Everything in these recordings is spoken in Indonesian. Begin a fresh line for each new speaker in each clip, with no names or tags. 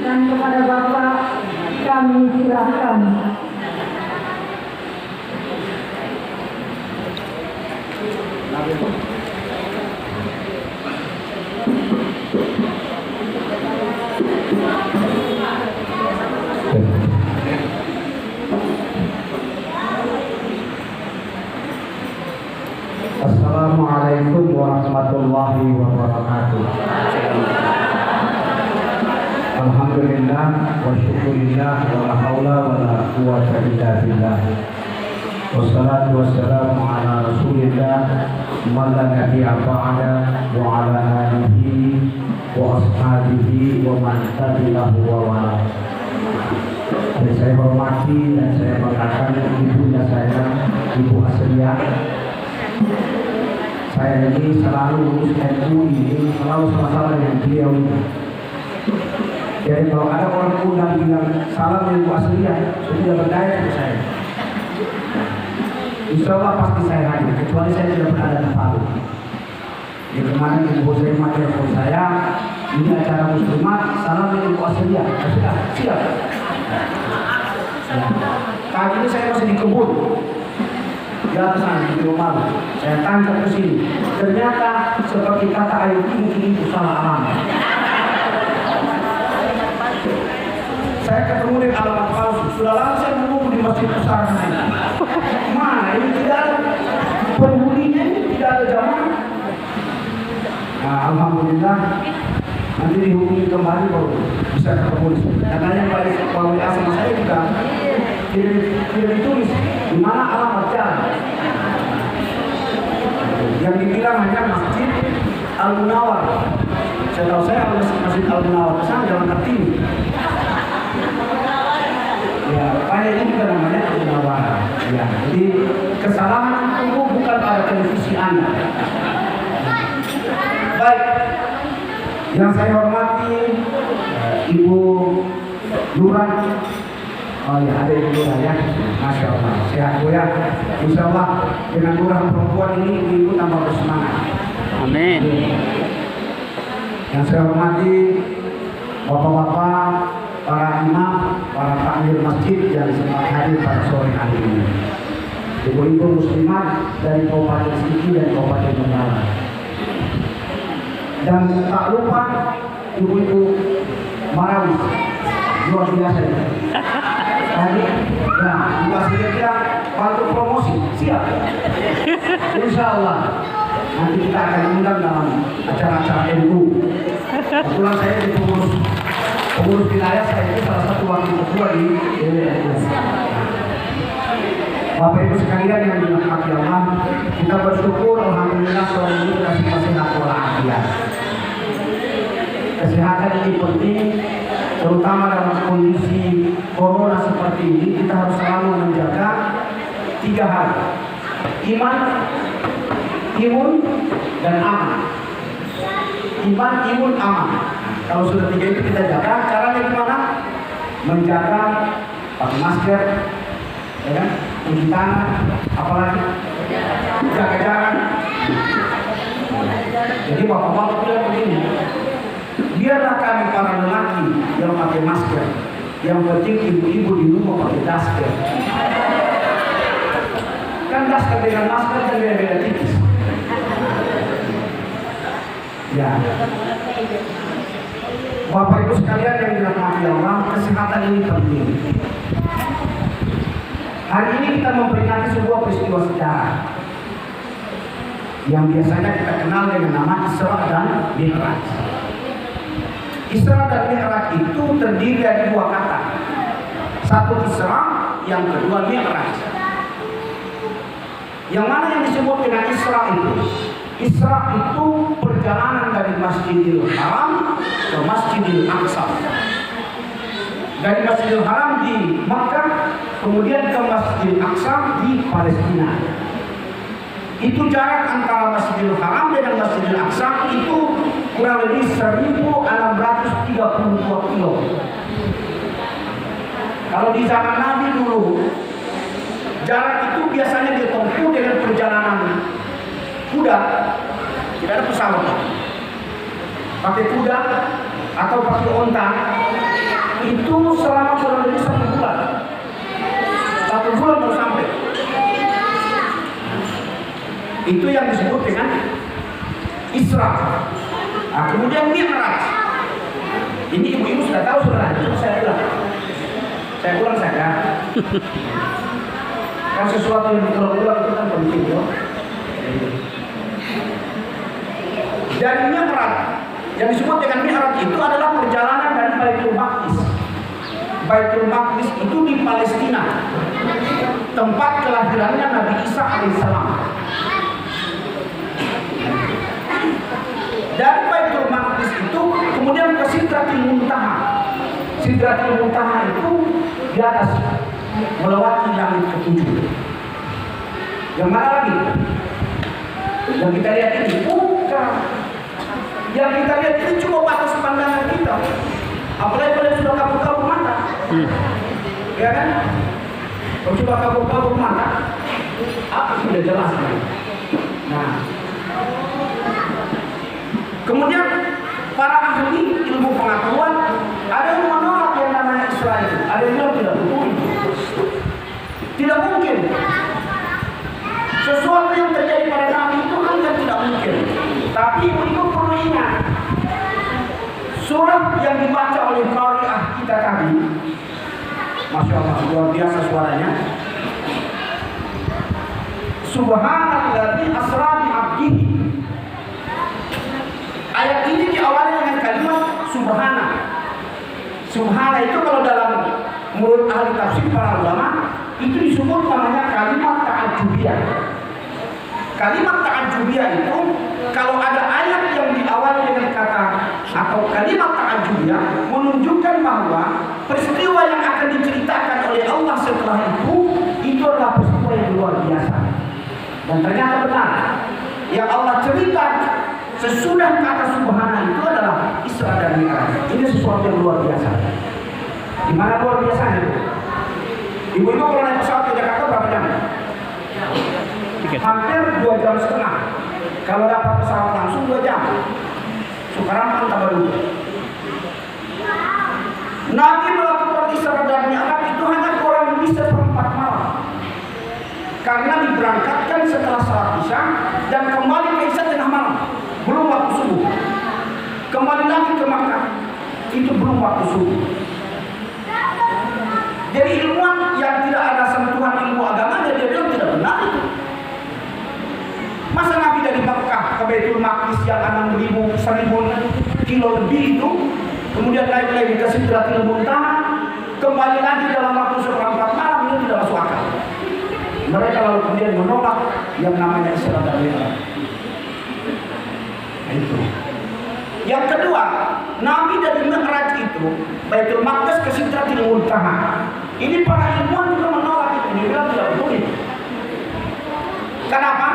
dan kepada Bapak kami silakan.
Assalamualaikum warahmatullahi wabarakatuh. Alhamdulillah wa syukurillah wa la haula wa la quwwata illa billah. Wassalatu wassalamu ala rasulillah man la nabiyya ba'da wa ala alihi wa ashabihi wa man tabi'ahu wa wala. Dan saya hormati dan saya banggakan ibunya saya, Ibu Asriya. Saya ini selalu lulus NU ini selalu sama-sama dengan beliau ini. Jadi kalau ada orang undang bilang salam dari Ibu Asriya, sudah berdaya untuk saya. Insya Allah pasti saya hadir, kecuali saya tidak berada di Palu. Jadi kemarin Ibu saya telepon saya, ini acara muslimat, salam dari Ibu Asriya. Sudah siap. Kali ini saya masih di kebun. Di atas sana di rumah, saya tancap ke sini. Ternyata seperti kata Ayu Tinggi itu salah alamat. Saya ketemu dengan alamat palsu. Sudah lama saya menunggu di masjid besar ini. Mana ini tidak ada penghuninya, ini tidak ada jamaah. Nah, alhamdulillah nanti dihubungi kembali baru bisa ketemu. Katanya Pak WA sama saya juga tidak ditulis di mana alamat jalan. Yang dibilang hanya Masjid Al-Munawwar. Setahu saya Masjid Al-Munawwar ke sana jalan Kartini. Ya, kayak ini juga namanya Al-Munawwar. Ya, jadi kesalahan itu bukan pada televisi Anda. Baik, yang saya hormati Ibu Lurah. Oh ya, ada Ibu Lurah ya, Masya Allah, sehat Bu ya. Insya Allah dengan lurah perempuan ini Ibu tambah bersemangat.
Amin.
Yang saya hormati Bapak-bapak, para imam, para takmir masjid yang sempat hadir pada sore hari ini. Ibu-ibu muslimat dari Kabupaten Sigi dan Kabupaten Donggala. Dan tak lupa ibu-ibu Marawis, luar biasa ya. Tadi, nah, juga kira-kira bantu promosi, siap. Insya Allah nanti kita akan undang dalam acara-acara NU. Kebetulan saya di pengurus wilayah, saya itu salah satu wakil ketua di NU. Bapak Ibu sekalian yang dirahmati Allah, kita bersyukur alhamdulillah sore ini kasih sehat walafiat. Kesehatan ini penting, terutama dalam kondisi corona seperti ini. Kita harus selalu menjaga 3 hal: iman, imun, dan aman. Iman, imun, aman. Kalau sudah 3 itu kita jaga. Caranya gimana? Menjaga, pakai masker, ya kan? Cuci tangan, apalagi jaga jarak. Jadi bapak-bapak bilang begini, biarlah kami para lelaki yang pakai masker, yang penting ibu-ibu di rumah pakai daster. Kan daster dengan masker kan beda-beda tipis. Ya, Bapak Ibu sekalian yang dirahmati Allah, kesehatan ini penting. Hari ini kita memperingati sebuah peristiwa sejarah yang biasanya kita kenal dengan nama Isra dan Mi'raj. Isra dan Mi'raj itu terdiri dari 2 kata. Satu Isra, yang kedua Mi'raj. Yang mana yang disebut dengan Isra itu? Isra itu perjalanan dari Masjidil Haram ke Masjidil Aqsa. Dari Masjidil Haram di Makkah, kemudian ke Masjidil Aqsa di Palestina. Itu jarak antara Masjidil Haram dan Masjidil Aqsa itu kurang lebih 1632 kilo. Kalau di zaman Nabi dulu, jarak itu biasanya ditempuh dengan perjalanan kuda, tidak ada pesawat. Pakai kuda, atau pakai onta itu selama kurang lebih 1 bulan. 1 bulan baru sampai. Itu yang disebut dengan Isra. Nah, kemudian Mi'raj. Ini ibu-ibu sudah tahu sudah. Itu saya ulang saja. Kan sesuatu yang diulang itu kan penting, ya. Dan Mi'raj yang disebut dengan Mi'raj itu adalah perjalanan dari Baitul Maqdis. Baitul Maqdis itu di Palestina, tempat kelahirannya Nabi Isa alaihissalam. Dari Baitul Maqdis itu kemudian ke Sidratul Muntaha. Sidratul Muntaha itu di atas melewati langit ke-7. Yang mana lagi? Yang kita lihat ini bukan. Yang kita lihat ini cuma batas pandangan kita. Apalagi pada sudah kabur-kabur mata. Ya kan? Kalau sudah kabur-kabur mata, apa sudah jelas kan? Nah, kemudian para ahli ilmu pengetahuan ada yang menolak yang namanya Israel. Ada yang bilang tidak betul. Tidak mungkin. Sesuatu yang terjadi pada Nabi itu hal yang tidak mungkin. Tapi ibu perlu ingat, surat yang dibaca oleh qari'ah kita tadi, Masya Allah, luar biasa suaranya. Subhanalladzi asra bi 'abdihi. Ayat ini diawali dengan kalimat subhana. Subhana itu kalau dalam menurut ahli tafsir para ulama itu disebut namanya kalimat ta'ajjubiyah. Kalimat ta'ajjubiyah itu kalau ada ayat yang diawali dengan kata atau kalimat ta'ajjubiyah menunjukkan bahwa peristiwa yang akan diceritakan oleh Allah setelah itu adalah peristiwa yang luar biasa. Dan ternyata benar, yang Allah cerita sesudah kata subhana itu adalah Isra dan Mi'raj. Ini sesuatu yang luar biasa. Di mana luar biasanya itu? Ibu-ibu kalau naik pesawat ke Jakarta berapa jam? Hampir 2,5 jam. Kalau dapat pesawat langsung 2 jam. Sekarang tambah dulu. Nabi melakukan Isra dan Mi'raj itu hanya kurang lebih 1/4 malam. Karena diberangkatkan setelah salat Isya dan kembali ke Isya tengah malam. Belum waktu subuh. Kembali lagi ke Makkah. Itu belum waktu subuh. Jadi ilmuwan yang tidak ada sentuhan ilmu agama, dia bilang tidak benar itu. Masa Nabi dari Makkah ke Baitul Maqdis yang 1.000 kilo lebih itu, kemudian naik lagi ke Sidratul Muntaha, kembali lagi dalam waktu 1/4 malam, itu tidak masuk akal. Mereka lalu kemudian menolak yang namanya Isra dan Mi'raj. Itu. Yang kedua, Nabi dari Mi'raj itu Baitul Maqdis ke Sidratul Muntaha. Ini para ilmuwan juga menolak itu. Dia bilang tidak betul itu. Kenapa?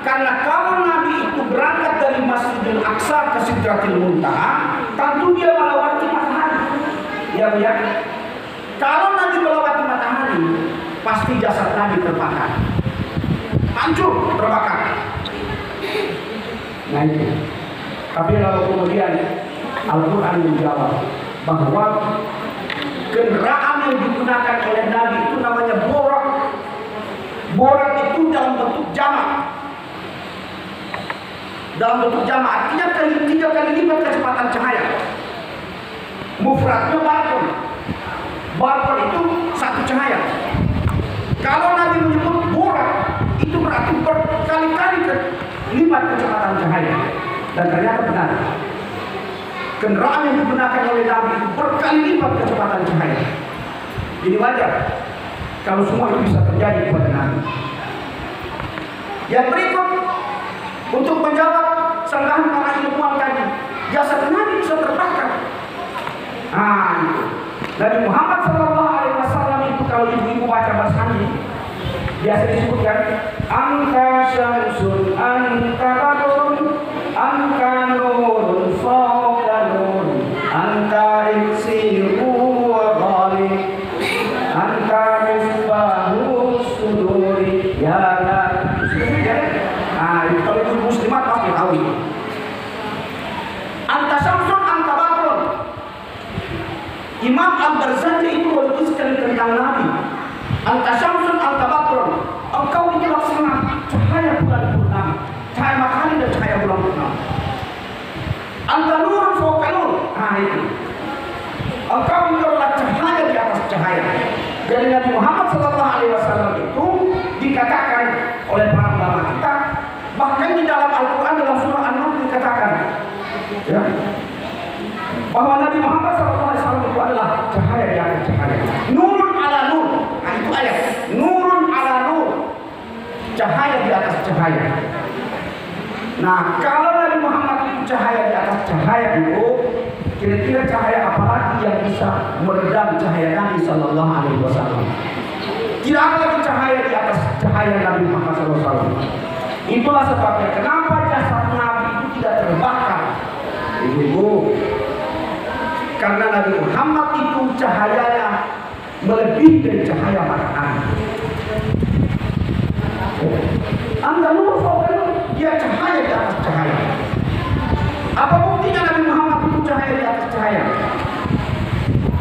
Karena kalau Nabi itu berangkat dari Masjidil Aqsa ke Sidratul Muntaha, tentu dia melewati matahari. Ya, ya. Kalau Nabi melewati matahari, pasti jasad Nabi terbakar. Hancur, terbakar. Nah itu. Tapi lalu kemudian Al-Quran menjawab bahwa kendaraan yang digunakan oleh Nabi itu namanya borak. Borak itu dalam bentuk jamak. Dalam bentuk jamak artinya 3 kali lipat kecepatan cahaya. Mufradnya barqun. Barqun itu 1 cahaya. Kalau Nabi menyebut borak, itu berarti berkali-kali lipat kecepatan cahaya. Dan ternyata benar. Kendaraan yang digunakan oleh Nabi itu berkali lipat kecepatan cahaya. Jadi wajar kalau semua itu bisa terjadi kepada Nabi. Yang berikut untuk menjawab sanggahan para ilmuwan tadi, jasad Nabi bisa terbakar. Nah, itu. Nabi Muhammad SAW itu kalau ibu-ibu baca bahasanya biasa disebutkan angka syamsun angka badun angka nurun fawqa nur angka iksiru wa ghali angka misbahu suduri ya la. Nah, kalau itu muslimat pasti tahu itu. Anta syamsun anta badrun. Imam Al-Barzanji itu menuliskan tentang Nabi. Anta syamsun anta badrun. Engkau ini laksana cahaya bulan purnama, cahaya matahari dan cahaya bulan purnama. Anta nurun fawqa nur. Nah itu. Engkau ini adalah cahaya di atas cahaya. Jadi Nabi Muhammad SAW itu dikatakan oleh para ulama kita, bahkan di dalam Al-Quran dalam surah An-Nur dikatakan, ya, bahwa Nabi Muhammad SAW itu adalah cahaya di atas cahaya. Nurun ala nur. Nah itu ayat. Nurun ala nur. Cahaya di atas cahaya. Nah kalau Nabi Muhammad itu cahaya di atas cahaya itu, kira-kira cahaya apa lagi yang bisa meredam cahaya Nabi Sallallahu Alaihi Wasallam? Tidak ada lagi cahaya di atas cahaya Nabi Muhammad SAW. Itulah sebabnya kenapa jasad Nabi itu tidak terbakar, Ibu. Karena Nabi Muhammad itu cahayanya melebihi dari cahaya matahari. Anda nur fawqa, dia cahaya di atas cahaya. Apa buktinya Nabi Muhammad itu cahaya di atas cahaya?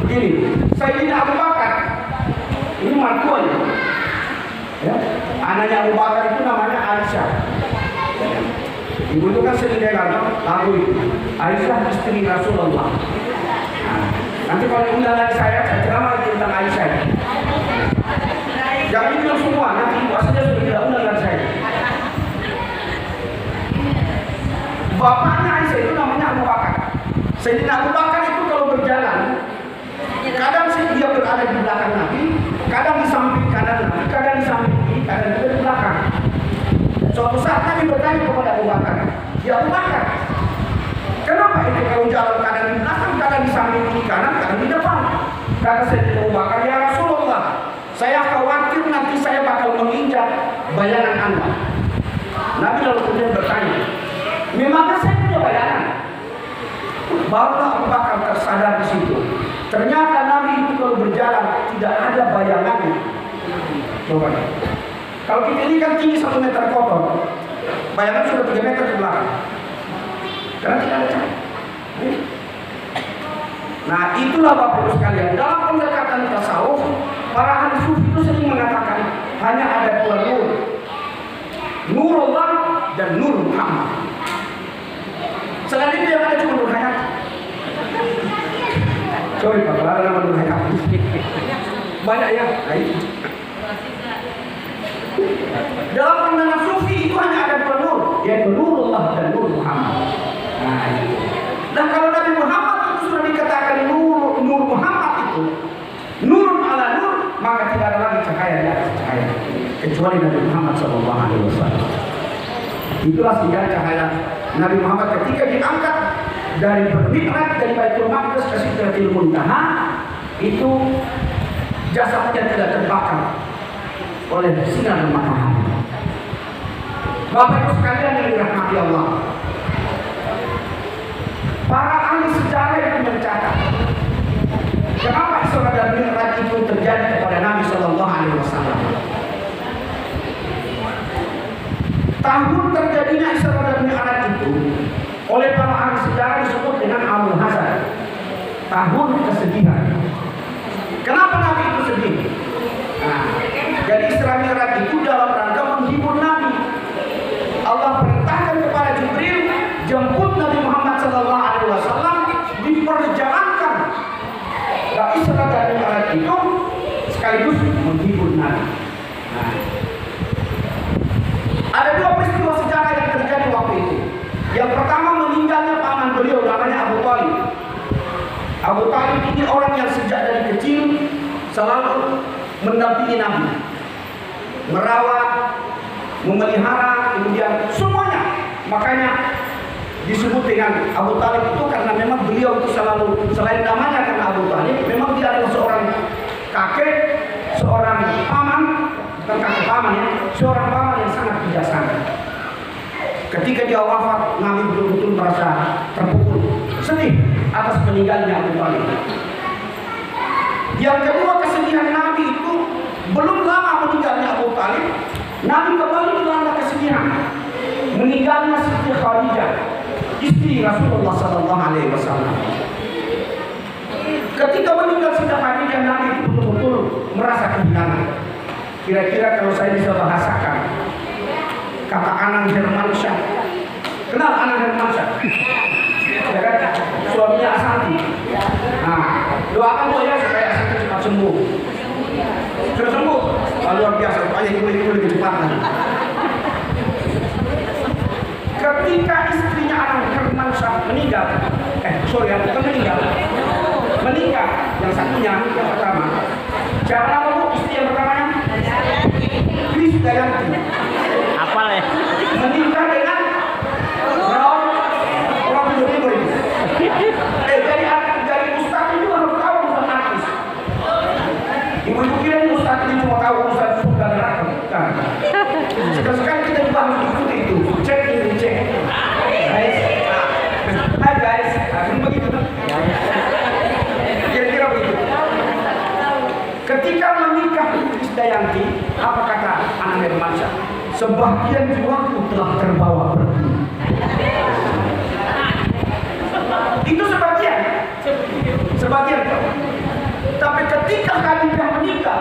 Begini, Sayyidina Abu Bakar, ini mantuanya, ya, anaknya Abu Bakar itu namanya Aisyah. Ibu itu kan sering dengar, lagu itu Aisyah istri Rasulullah. Nah, nanti kalau undangan saya ceramah tentang Aisyah. Jangan itu semua, nanti ibu aslinya sudah tidak undangan saya. Bapaknya Aisyah itu namanya Abu Bakar. Sayyidina Abu Bakar itu kalau berjalan, kadang dia berada di belakang Nabi, kadang di samping kanan Nabi, kadang di samping kiri, kadang juga di belakang. Suatu saat Nabi bertanya kepada Abu Bakar, ya Abu Bakar, kenapa itu kalau jalan kadang di belakang, kadang di samping kiri kanan, kadang di depan? Kata Sayyidina Abu Bakar, ya Rasulullah, saya khawatir nanti saya bakal menginjak bayangan Anda. Nabi lalu kemudian bertanya, memangnya saya punya bayangan? Barulah Abu Bakar tersadar di situ. Ternyata Nabi itu kalau berjalan tidak ada bayangannya. Coba. Kalau kita ini kan tinggi 1 meter kotor, bayangan sudah 3 meter ke belakang. Karena tidak ada cahaya. Nah itulah Bapak Ibu sekalian, dalam pendekatan tasawuf, para ahli sufi itu sering mengatakan hanya ada 2 nur, Nurullah dan Nur Muhammad. Selain itu yang ada cuma Nur Hayati. Sorry Pak, ada nama Nur Hayati. Banyak ya. Dalam pandangan sufi itu hanya ada 2 nur, yaitu Nurullah dan Nur Muhammad. Nah kalau Nabi Muhammad itu sudah dikatakan Nur Muhammad itu Nurun ala nur, maka tidak ada lagi cahaya di atas cahaya kecuali Nabi Muhammad SAW. Itulah sehingga cahaya Nabi Muhammad ketika diangkat dari Mi'raj dari Baitul Maqdis ke Sidratil Muntaha, itu jasadnya tidak terbakar oleh sinar matahari. Bapak Ibu sekalian yang dirahmati Allah, para ahli sejarah itu mencatat kenapa Isra dan Mi'raj itu terjadi kepada Nabi Sallallahu Alaihi Wasallam. Tahun terjadinya Isra dan Mi'raj itu oleh para ahli sejarah disebut dengan Amul Hazan, tahun kesedihan. Kenapa Nabi itu sedih? Nah, jadi Isra Mi'raj itu dalam rangka menghibur Nabi. Allah perintahkan kepada Jibril jemput Nabi Muhammad SAW, diperjalankan. Nah, Isra dan Mi'raj itu sekaligus menghibur Nabi. Nah, ada 2 peristiwa sejarah yang terjadi waktu itu. Yang pertama meninggalnya paman beliau namanya Abu Thalib. Abu Thalib ini orang yang sejak dari kecil selalu mendampingi Nabi, merawat, memelihara, kemudian semuanya. Makanya disebut dengan Abu Thalib itu karena memang beliau itu selalu, selain namanya karena Abu Thalib, memang dia adalah seorang kakek, seorang paman, bukan kakek paman ya, seorang paman yang sangat bijaksana. Ketika dia wafat, Nabi betul-betul merasa terpukul, sedih atas meninggalnya Abu Thalib. Yang kedua, kesedihan Nabi itu belum lama meninggalnya Abu Thalib, Nabi kembali dilanda kesedihan meninggalnya Siti Khadijah, istri Rasulullah SAW. Ketika meninggal Siti Khadijah, Nabi itu betul-betul merasa kehilangan. Kira-kira kalau saya bisa bahasakan, kata Anang Hermansyah. Kenal Anang Hermansyah? Ya kan? Suaminya Ashanti. Nah, doakan ya supaya Ashanti cepat sembuh. Sudah sembuh? Luar biasa, rupanya boleh kecepatan. Ketika istrinya Anang Hermansyah meninggal, bukan meninggal, menikah, yang satunya, yang pertama. Siapa nama bu? Istri yang pertamanya? Krisdayanti.
Apa le?
Menikah dengan orang timur itu. Dari ustaz itu harus tahu tentang artis. Ibu-ibu kira ini ustaz ini cuma tahu ustaz surga neraka. Bukan. Sekarang kita juga harus ikuti itu. Cek. Guys, hai guys, begitu. Kira-kira begitu. Ketika menikah Krisdayanti, apa kata Anang Hermansyah? Sebagian jiwaku telah terbawa pergi. Itu sebagian. Tapi ketika Khadijah menikah,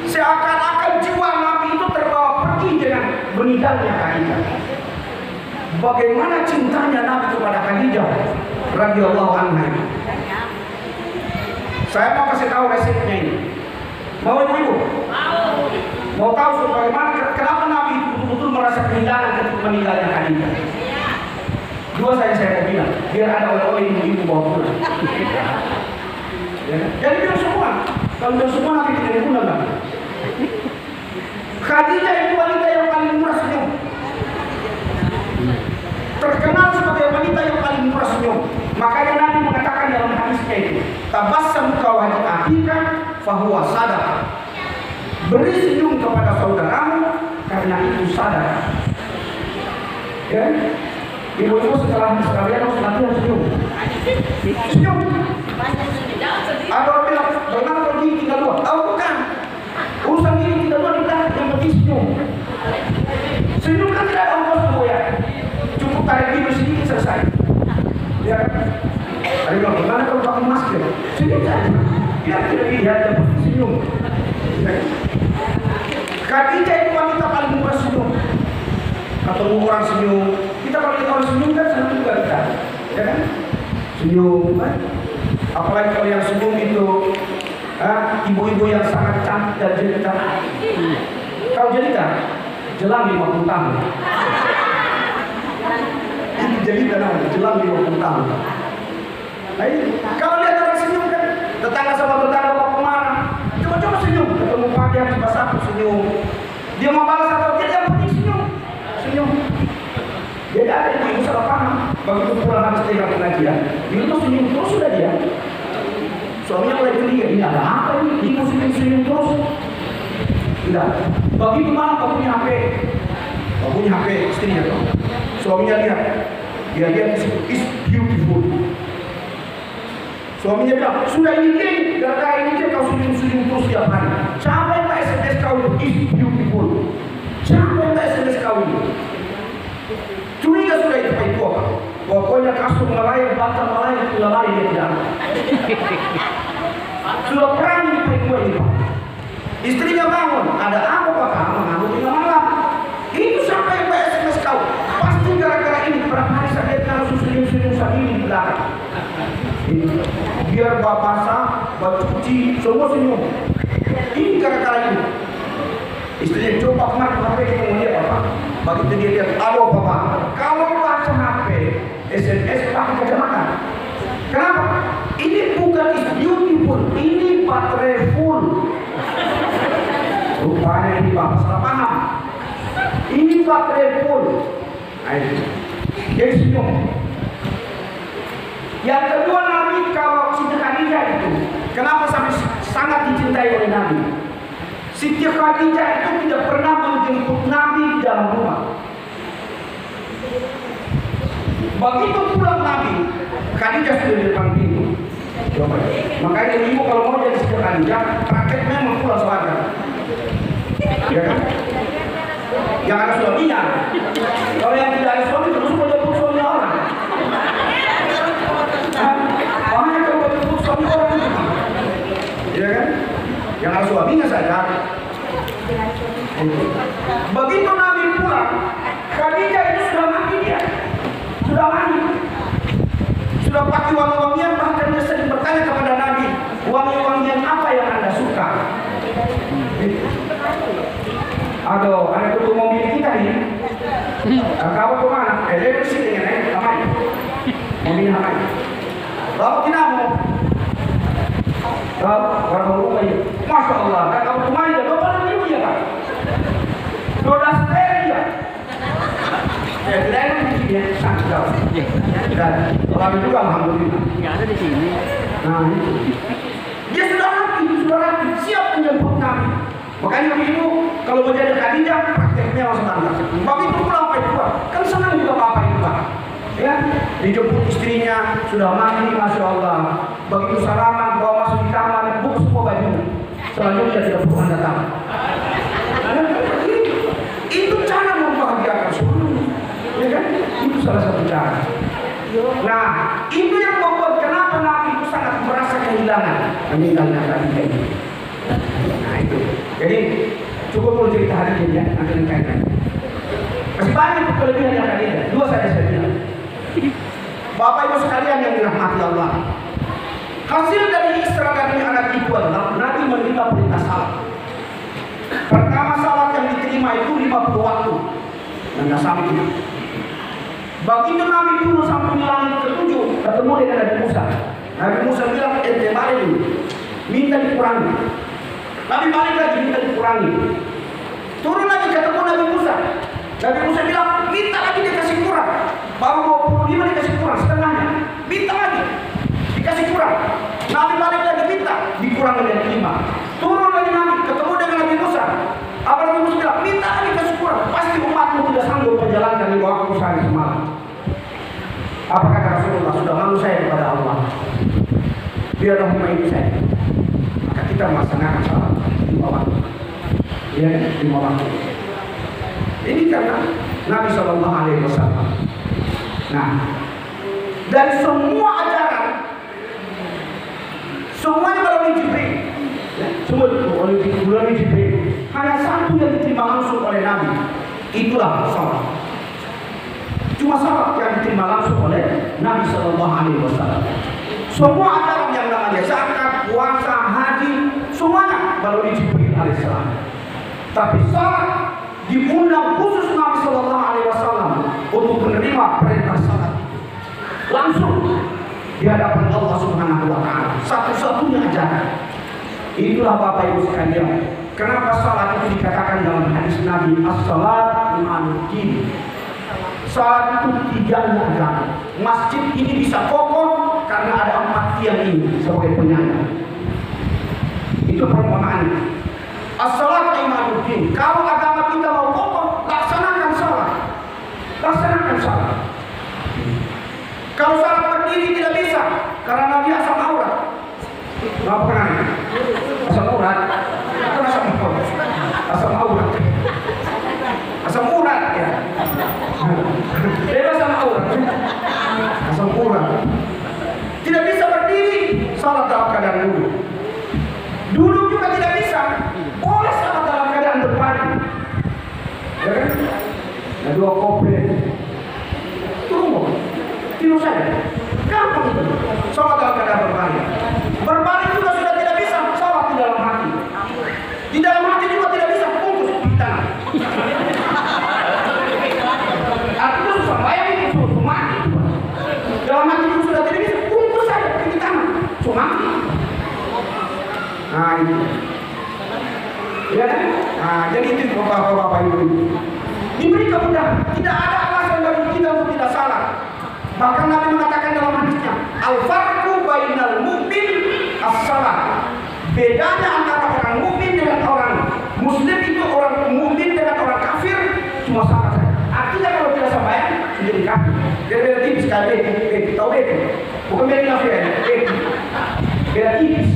seakan-akan jiwa Nabi itu terbawa pergi dengan meninggalnya Khadijah. Bagaimana cintanya Nabi kepada Khadijah radhiyallahu anha. Saya mau kasih tahu resepnya ini. Mau ibu? Mau tahu bagaimana kenapa Nabi itu betul-betul merasa kehilangan ketika meninggalnya Khadijah? Dua saya mau bilang, biar ada oleh-oleh ibu-ibu bawa pulang. Ya, jadi biar semua. Kalau biar semua nanti tidak digunakan. Khadijah itu wanita yang paling murah senyum. Terkenal sebagai wanita yang paling murah senyum. Makanya Nabi mengatakan dalam hadisnya itu, tabassam kawani akhika fahuwa sadaqah. Beri senyum kepada saudaramu karena itu sadaqah. Ya, ibu-ibu setelah sekalian harus latihan senyum. Senyum. Ada orang bilang, benar pergi tinggal dua. Oh bukan. Urusan ini tinggal dua kita yang penting senyum. Senyum kan tidak ada ongkos semua ya. Cukup tarik video sedikit selesai. Ya kan? Ada bilang, bagaimana kalau pakai masker? Senyum saja. Biar tidak dilihat dan senyum. Khadijah itu wanita paling murah senyum. Ketemu orang senyum. Kita kalau lihat orang senyum kan senang juga kita. Ya kan? Senyum kan? Apalagi kalau yang senyum itu ibu-ibu yang sangat cantik dan jelita. Kalau jelita, jelang 50 tahun. Ini jelita namanya, jelang 50 tahun. Nah, kalau lihat orang senyum kan, tetangga sama tetangga mau kemana? Coba senyum, ketemu pagi yang pas aku senyum. Dia mau balas atau tidak, yang penting senyum. Dia ada ibu salah paham. Begitu pulang habis dari pengajian, dia tuh senyum terus sudah dia. Suaminya mulai curiga, ini ada apa ini? Ibu senyum terus. Tidak. Begitu malam kau punya HP istrinya tuh. Suaminya lihat, dia lihat is beautiful. Suaminya bilang, sudah ini geng, gara-gara ini kau senyum terus tiap hari. Siapa yang SMS kau itu is beautiful? Siapa yang SMS kau itu? Curiga sudah itu Pak Ibu apa? Pokoknya kasur melayang, batang melayang, sudah lari dia tidak ada. Sudah berani Pak Ibu ini Pak. Istrinya bangun, ada apa Pak? Kamu tinggal malam. Itu siapa yang SMS kau? Pasti gara-gara ini. Berapa hari saya lihat kalau senyum-senyum saat ini di belakang. Biar bapak basah, baju cuci, semua senyum. Ini gara-gara ini. Istrinya coba kemarin HP kita mau lihat apa? Begitu dia lihat, halo bapak, kalau baca HP, SMS pakai kacamata. Kenapa? Ini bukan is beautiful, ini baterai full. Rupanya ini bapak salah paham. Ini baterai full. Ayo, jadi senyum. Yang kedua Nabi kalau Siti Khadijah itu, kenapa sampai sangat dicintai oleh Nabi? Siti Khadijah itu tidak pernah menjemput Nabi di dalam rumah. Begitu pulang Nabi, Khadijah sudah di depan pintu. Makanya ibu kalau mau jadi Siti Khadijah, praktek memang pulang sewajar. Ya kan? Yang ada suaminya. Kalau yang tidak ada suami terus mau jemput suami orang. Makanya kalau jemput suami orang suaminya saja. Begitu Nabi pulang, Khadijah itu sudah mati dia, sudah mati, sudah pakai wangi-wangian, bahkan dia sering bertanya kepada Nabi, wangi-wangian apa yang Anda suka? Aduh, ada kutu mobil kita ini. Kau kemana? Dia di sini ya, Hamai. Mobil Hamai. Lalu kinamu. Orang rumah ini, Masya Allah. Dan kamu kemana? 20.000 ya Pak. 12 ya. Ya, kita ini di sini ya, sangat jauh. Dan orang juga alhamdulillah.
Nggak ada di sini.
Nah, dia sudah rapi, siap menjemput Nabi. Makanya ibu kalau mau jadi Khadijah prakteknya langsung tanda. Begitu pulang Pak Ibu, kan senang juga Bapak Ibu Pak. Ya, dijemput istrinya sudah mandi, Masya Allah. Begitu salaman, bawa masuk di kamar, buk semua bajunya. Selanjutnya tidak perlu Anda tahu. Itu cara membahagiakan suami, ya kan? Itu salah satu cara. Nah, itu yang membuat kenapa Nabi itu sangat merasa kehilangan meninggalnya Khadijah ini. Nah itu, jadi cukup dulu cerita hari ini ya, nanti dikaitkan. Masih banyak kelebihan yang Khadijah, dua saja saya bilang. Bapak Ibu sekalian yang dirahmati Allah, hasil dari Isra dan Mi'raj itu adalah Nabi menerima perintah salat. Pertama salat yang diterima itu 50 waktu dan tidak sampai. Begitu Nabi turun sampai di langit ketujuh, ketemu dengan Nabi Musa. Nabi Musa bilang, ente balik dulu, minta dikurangi. Nabi balik lagi, minta dikurangi. Turun lagi ketemu Nabi Musa. Nabi Musa bilang, minta lagi dikasih kurang. Baru 25 dikasih kurang, setengahnya. Minta lagi, dikasih kurang. Nabi balik lagi minta, dikurangi dari 5. Turun lagi Nabi, ketemu dengan Nabi Musa. Apa Nabi Musa bilang, minta lagi dikasih kurang. Pasti umatmu tidak sanggup menjalankan di bawah sehari semalam. Apa kata Rasulullah? Sudah malu saya kepada Allah. Biarlah umat itu saya. Maka kita melaksanakan salat di bawah. Ya, di bawah. Ini karena Nabi Shallallahu Alaihi Wasallam. Nah, dari semua ajaran, semuanya melalui Jibril. Ya, semua melalui Jibril. Hanya satu yang diterima langsung oleh Nabi. Itulah salat. Cuma salat yang diterima langsung oleh Nabi Shallallahu Alaihi Wasallam. Semua ajaran yang namanya zakat, puasa, haji, semuanya melalui Jibril alaihissalam. Tapi salat diundang khusus Nabi Shallallahu Alaihi Wasallam untuk menerima perintah salat langsung di hadapan Allah Subhanahu Wa Taala. Satu-satunya ajaran. Itulah Bapak Ibu sekalian. Kenapa salat itu dikatakan dalam hadis Nabi as-salat imanuddin. Salat itu tiganya agama. Masjid ini bisa kokoh karena ada 4 tiang ini sebagai penyangga. Itu permohonannya. As-salat imanuddin. Kalau agama kita mau kokoh, laksanakan salat. Laksanakan salat. Kalau salat berdiri tidak bisa karena Nabi asam aurat. Nggak pernah. Asam aurat. Bukan asam aurat. Asam aurat. Asam urat ya. Bebas sama aurat. Asam urat. Tidak bisa berdiri salat dalam keadaan duduk. Duduk juga tidak bisa. Boleh salat dalam keadaan berbaring. Ya kan? Ada 2 koplet. Tunggu. Tidur saja. Gampang itu. Salat dalam keadaan berbaring. Berbaring juga sudah tidak bisa. Salat di dalam hati. Di dalam hati juga tidak bisa. Bungkus di tanah. Artinya susah. Bayangin itu mati. Dalam hati juga sudah tidak bisa. Bungkus saja di tanah. Cuma. Nah itu. Ya kan? Nah jadi itu bapak-bapak ibu. Diberi kemudahan. Tidak ada alasan bagi kita untuk tidak salah. Bahkan Nabi mengatakan dalam hadisnya, al-farqu bainal mu'min as-salat. Bedanya antara orang mukmin dengan orang muslim itu orang mukmin dengan orang kafir cuma salat saja. Artinya kalau tidak sembahyang menjadi kafir. Jadi beda tipis sekali. Tahu itu? Bukan beda kafir ya. Beda tipis.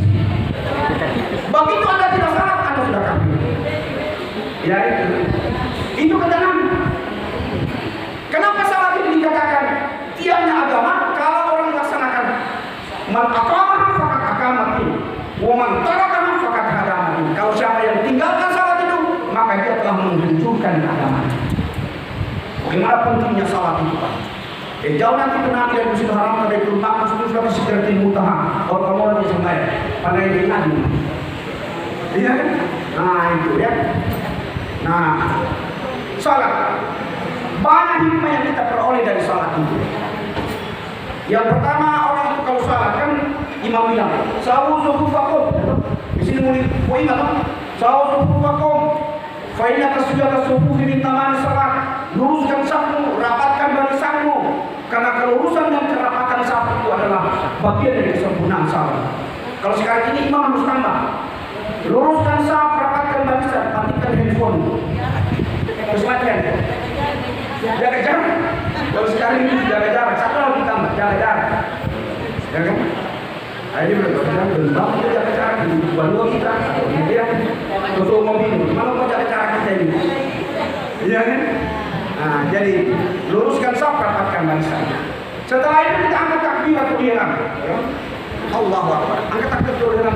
Begitu Anda tidak salat, Anda sudah kafir. Ya itu. Itu kata Nabi. Kenapa salat itu dikatakan tiangnya agama? Kalau orang melaksanakan man aqama faqad aqamati wa man taraka faqad hadamati. Kalau siapa pentingnya salat itu Pak. Jauh nanti kena dari musim haram dari turun makmus itu sudah segeratin mutaha. Kalau lagi sampai pada ini lagi. Iya kan? Nah itu ya. Nah, salat. Banyak hikmah yang kita peroleh dari salat itu. Yang pertama, orang itu kalau salat kan imam bilang, "Sawu sufufakum." Di sini mau ingat, "Sawu sufufakum." Fa inna tasjudata sufufi min tamam salat. Luruskan safmu, rapatkan barisanmu. Karena kelurusan dan kerapatan saf itu adalah bagian dari kesempurnaan salat. Kalau sekarang ini imam harus tambah. Luruskan saf, rapatkan barisan, matikan handphone. Terus matikan. Jaga jarak. Kalau sekarang ini jaga jarak, satu lagi tambah, jaga jarak. Ya kan? Ini benar-benar benar kita jaga jarak di dua kita. Dia tutup mobil. Kalau mau jaga jarak kita ini, iya kan? Nah, jadi luruskan saf, rapatkan barisan. Setelah itu kita angkat takbiratul ihram. Ya. Allahu Akbar. Angkat takbiratul ihram.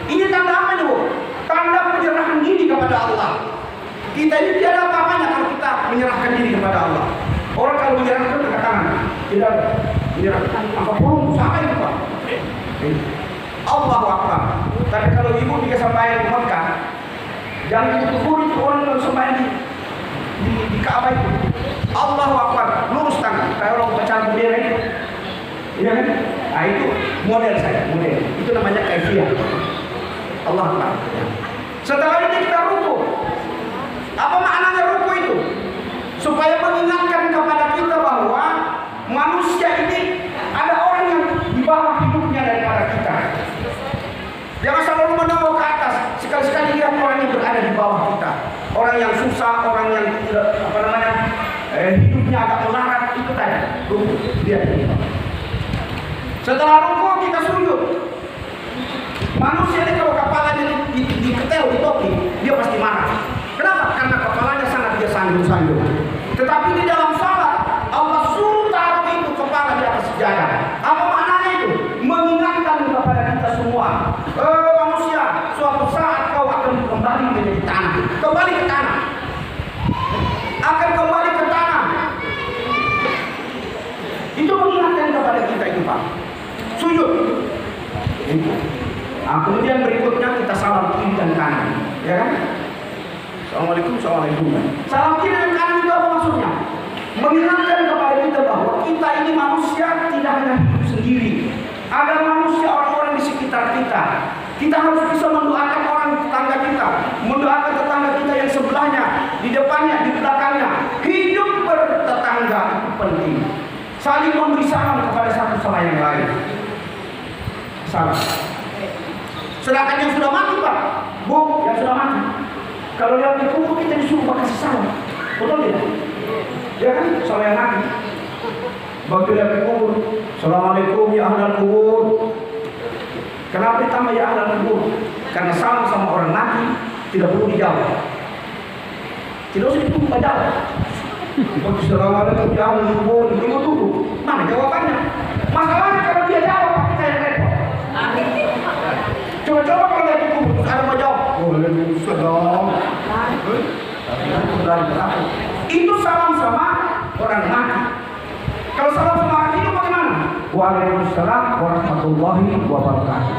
Ini tanda apa nih, Bu? Tanda penyerahan diri kepada Allah. Kita ini tidak ada apa-apanya kalau kita menyerahkan diri kepada Allah. Orang kalau menyerahkan ke tangan, tidak menyerahkan apapun, sama itu Pak. Allahu Akbar. Tapi kalau ibu jika sampai di Mekah, jangan dikufur itu orang kalau sampai di Ka'bah itu. Allahu Akbar, lurus tangan. Kayak orang baca bendera itu. Iya kan? Nah itu model saya, model. Itu namanya kaifiyah. Allah Akbar. Setelah itu kita ruku. Apa maknanya ruku itu? Supaya mengingatkan kepada kita bahwa manusia ini ada orang yang di bawah hidupnya daripada kita. Jangan selalu menolak ke atas. Sekali-sekali lihat orang yang berada di bawah kita. Orang yang susah, orang yang tidak hidupnya agak melarat, itu tadi. Ruku. Lihat ini. Setelah ruku kita sujud. Manusia ini kalau kepalanya diketel, ditopi, dia pasti marah. Kenapa? Karena kepalanya sangat dia sanjung-sanjung. Tetapi di dalam salat Allah suruh taruh itu kepala di atas sejadah. Apa maknanya itu? Mengingatkan kepada kita semua, manusia, suatu saat kau akan kembali menjadi tanah. Kembali ke tanah. Akan kembali ke tanah. Itu mengingatkan kepada kita itu Pak. Sujud. Nah, kemudian berikutnya kita salam kiri dan kanan, ya kan? Assalamualaikum, assalamualaikum. Salam kiri dan kanan itu apa maksudnya? Mengingatkan kepada kita bahwa kita ini manusia tidak hanya hidup sendiri. Ada manusia orang-orang di sekitar kita. Kita harus bisa mendoakan orang tetangga kita, mendoakan tetangga kita yang sebelahnya, di depannya, di belakangnya. Hidup bertetangga itu penting. Saling memberi salam kepada satu sama yang lain. Salam. Sedangkan yang sudah mati Pak, Bu, yang sudah mati, kalau lihat di kubur kita disuruh kasih salam, betul tidak? Ya kan, sama yang mati. Waktu lihat di kubur, Assalamualaikum ya ahlal kubur. Kenapa ditambah ya ahlal kubur? Karena salam sama orang mati tidak perlu dijawab. Tidak usah ditunggu jawab. Assalamualaikum ya ahlal kubur, tunggu. Mana jawabannya? Masalahnya kalau dia jawab, kita yang repot. Coba-coba kalau lihat kubur, ada mau jawab. Waalaikumsalam. Itu salam sama orang mati. Kalau salam sama orang hidup bagaimana? Waalaikumsalam warahmatullahi wabarakatuh.